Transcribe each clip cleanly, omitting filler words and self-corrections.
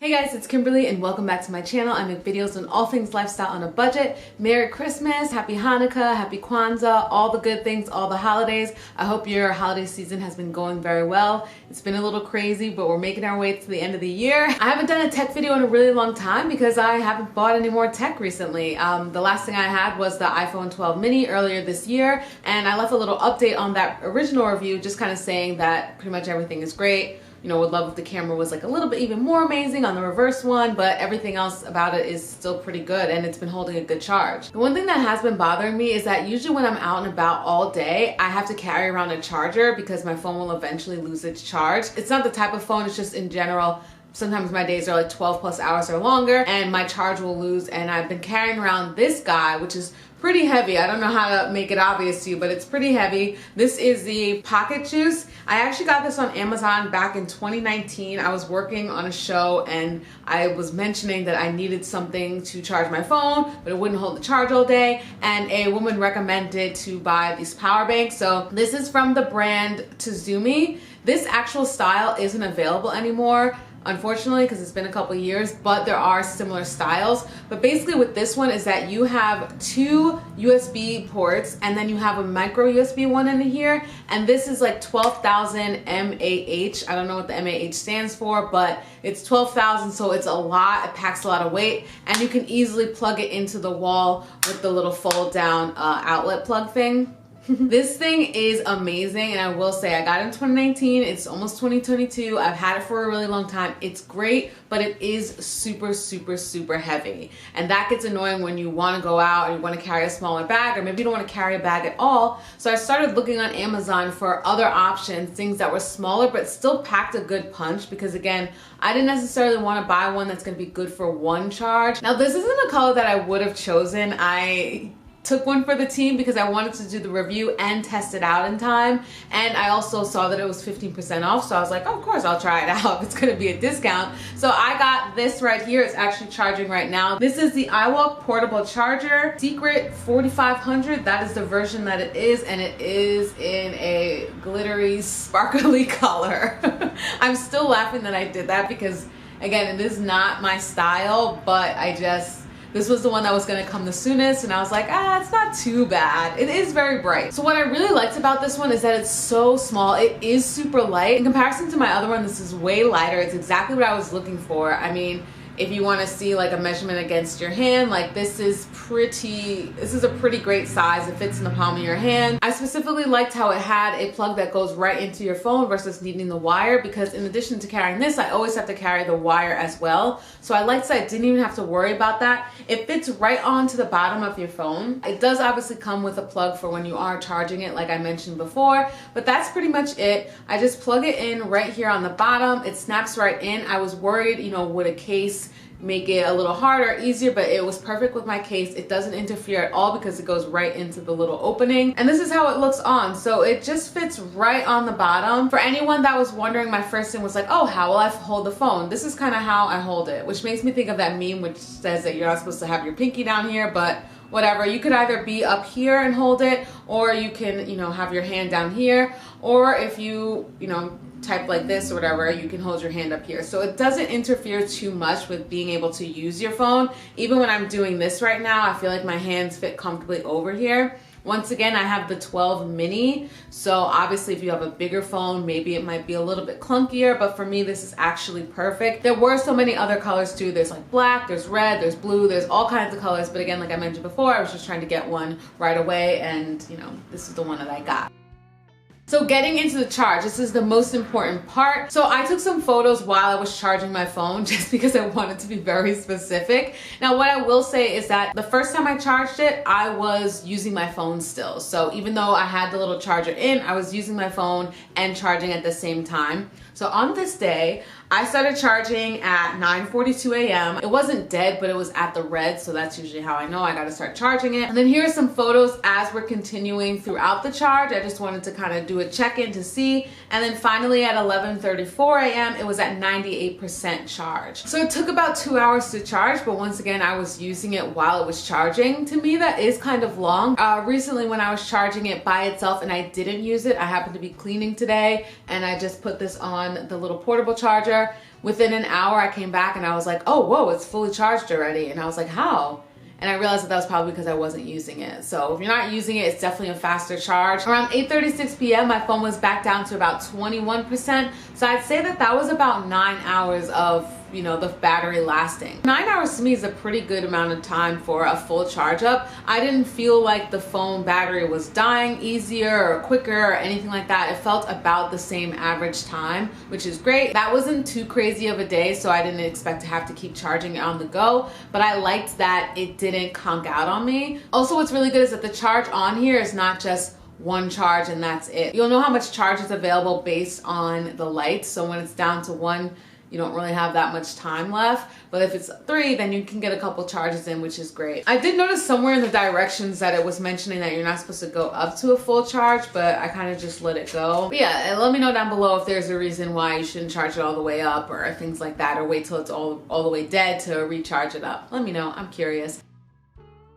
Hey guys, it's Kimberly and welcome back to my channel. I make videos on all things lifestyle on a budget. Merry Christmas, Happy Hanukkah, Happy Kwanzaa, all the good things, all the holidays. I hope your holiday season has been going very well. It's been a little crazy, but we're making our way to the end of the year. I haven't done a tech video in a really long time because I haven't bought any more tech recently. The last thing I had was the iPhone 12 mini earlier this year, and I left a little update on that original review just kind of saying that pretty much everything is great. You know, would love if the camera was like a little bit even more amazing on the reverse one, but everything else about it is still pretty good and it's been holding a good charge. The one thing that has been bothering me is that usually when I'm out and about all day, I have to carry around a charger because my phone will eventually lose its charge. It's not the type of phone, it's just in general. Sometimes my days are like 12 plus hours or longer and my charge will lose, and I've been carrying around this guy, which is pretty heavy. I don't know how to make it obvious to you, but it's pretty heavy. This is the Pocket Juice. I actually got this on Amazon back in 2019. I was working on a show and I was mentioning that I needed something to charge my phone, but it wouldn't hold the charge all day. And a woman recommended to buy these power banks. So this is from the brand Tizumi. This actual style isn't available anymore, unfortunately, because it's been a couple years, but there are similar styles. But basically with this one is that you have two USB ports and then you have a micro USB one in here, and this is like 12,000 mAh. I don't know what the mAh stands for, but it's 12,000, so it's a lot. It packs a lot of weight, and you can easily plug it into the wall with the little fold down outlet plug thing. This thing is amazing, and I will say I got it in 2019. It's almost 2022. I've had it for a really long time. It's great, but it is super, super, super heavy. And that gets annoying when you want to go out and you want to carry a smaller bag, or maybe you don't want to carry a bag at all. So I started looking on Amazon for other options, things that were smaller but still packed a good punch, because again, I didn't necessarily want to buy one that's going to be good for one charge. Now, this isn't a color that I would have chosen. I took one for the team because I wanted to do the review and test it out in time, and I also saw that it was 15% off, so I was like, oh, of course I'll try it out if it's gonna be a discount. So I got this right here. It's actually charging right now. This is the iWalk portable charger, Secret 4500. That is the version that it is, and it is in a glittery, sparkly color. I'm still laughing that I did that because, again, it is not my style, but this was the one that was going to come the soonest, and I was like, it's not too bad. It is very bright. So what I really liked about this one is that it's so small. It is super light. In comparison to my other one, this is way lighter. It's exactly what I was looking for. I mean, if you want to see like a measurement against your hand, like this is a pretty great size. It fits in the palm of your hand. I specifically liked how it had a plug that goes right into your phone versus needing the wire, because in addition to carrying this, I always have to carry the wire as well. So I liked that I didn't even have to worry about that. It fits right onto the bottom of your phone. It does obviously come with a plug for when you are charging it, like I mentioned before, but that's pretty much it. I just plug it in right here on the bottom. It snaps right in. I was worried, you know, would a case make it a little harder, easier, but it was perfect with my case. It doesn't interfere at all because it goes right into the little opening. And this is how it looks on. So it just fits right on the bottom. For anyone that was wondering, my first thing was like, oh, how will I hold the phone? This is kind of how I hold it, which makes me think of that meme which says that you're not supposed to have your pinky down here, but whatever. You could either be up here and hold it, or you can, you know, have your hand down here, or if you know, type like this or whatever, you can hold your hand up here. So it doesn't interfere too much with being able to use your phone. Even when I'm doing this right now, I feel like my hands fit comfortably over here. Once again, I have the 12 mini, so obviously if you have a bigger phone, maybe it might be a little bit clunkier, but for me, this is actually perfect. There were so many other colors too. There's like black, there's red, there's blue, there's all kinds of colors, but again, like I mentioned before, I was just trying to get one right away, and you know, this is the one that I got. So getting into the charge, this is the most important part. So I took some photos while I was charging my phone just because I wanted to be very specific. Now what I will say is that the first time I charged it, I was using my phone still. So even though I had the little charger in, I was using my phone and charging at the same time. So on this day, I started charging at 9:42 a.m. It wasn't dead, but it was at the red, so that's usually how I know I gotta start charging it. And then here are some photos as we're continuing throughout the charge. I just wanted to kind of do a check-in to see. And then finally at 11:34 a.m., it was at 98% charge. So it took about 2 hours to charge, but once again, I was using it while it was charging. To me, that is kind of long. Recently, when I was charging it by itself and I didn't use it, I happened to be cleaning today, and I just put this on the little portable charger. Within an hour, I came back and I was like, oh, whoa, it's fully charged already. And I was like, how? And I realized that was probably because I wasn't using it. So if you're not using it, it's definitely a faster charge. Around 8:36 p.m., my phone was back down to about 21%. So I'd say that that was about 9 hours of, you know, the battery lasting. 9 hours to me is a pretty good amount of time for a full charge up. I didn't feel like the phone battery was dying easier or quicker or anything like that. It felt about the same average time, which is great. That wasn't too crazy of a day, so I didn't expect to have to keep charging it on the go, but I liked that it didn't conk out on me. Also, what's really good is that the charge on here is not just one charge and that's it. You'll know how much charge is available based on the lights. So when it's down to 1, you don't really have that much time left. But if it's 3, then you can get a couple charges in, which is great. I did notice somewhere in the directions that it was mentioning that you're not supposed to go up to a full charge, but I kind of just let it go. But yeah, let me know down below if there's a reason why you shouldn't charge it all the way up or things like that, or wait till it's all the way dead to recharge it up. Let me know, I'm curious.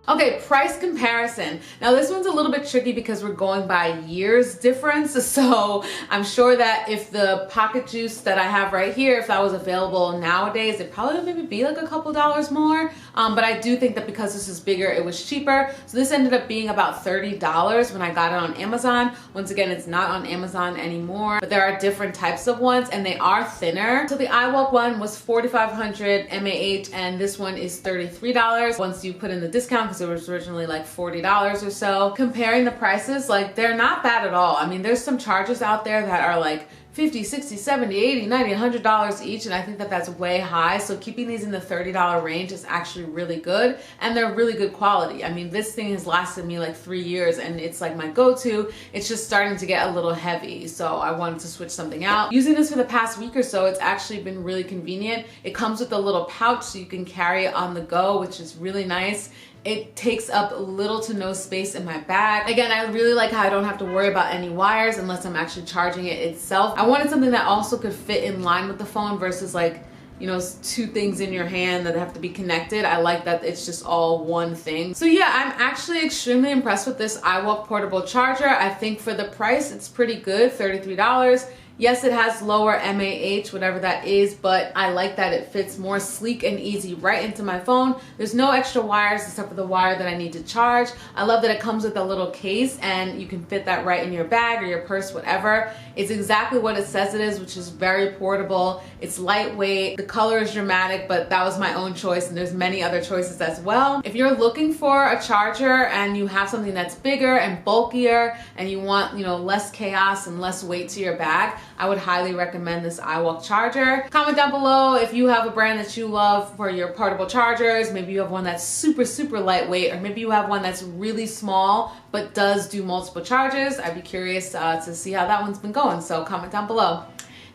Okay, price comparison. Now this one's a little bit tricky because we're going by years difference. So I'm sure that if the pocket juice that I have right here, if that was available nowadays, it'd probably maybe be like a couple dollars more. But I do think that because this is bigger, it was cheaper. So this ended up being about $30 when I got it on Amazon. Once again, it's not on Amazon anymore, but there are different types of ones and they are thinner. So the iWalk one was 4,500 mAh and this one is $33 once you put in the discount, because it was originally like $40 or so. Comparing the prices, like they're not bad at all. I mean, there's some chargers out there that are like $50, $60, $70, $80, $90, $100 each, and I think that that's way high. So keeping these in the $30 range is actually really good, and they're really good quality. I mean, this thing has lasted me like 3 years, and it's like my go-to. It's just starting to get a little heavy, so I wanted to switch something out. Using this for the past week or so, it's actually been really convenient. It comes with a little pouch so you can carry it on the go, which is really nice. It takes up little to no space in my bag. Again, I really like how I don't have to worry about any wires unless I'm actually charging it itself. I wanted something that also could fit in line with the phone versus like, you know, 2 things in your hand that have to be connected. I like that it's just all one thing. So yeah, I'm actually extremely impressed with this iWalk portable charger. I think for the price, it's pretty good, $33. Yes, it has lower mAh, whatever that is, but I like that it fits more sleek and easy right into my phone. There's no extra wires except for the wire that I need to charge. I love that it comes with a little case and you can fit that right in your bag or your purse, whatever. It's exactly what it says it is, which is very portable. It's lightweight. The color is dramatic, but that was my own choice, and there's many other choices as well. If you're looking for a charger and you have something that's bigger and bulkier and you want, you know, less chaos and less weight to your bag, I would highly recommend this iWalk charger. Comment down below if you have a brand that you love for your portable chargers. Maybe you have one that's super, super lightweight, or maybe you have one that's really small but does do multiple charges. I'd be curious to see how that one's been going, so comment down below.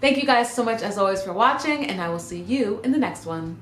Thank you guys so much as always for watching, and I will see you in the next one.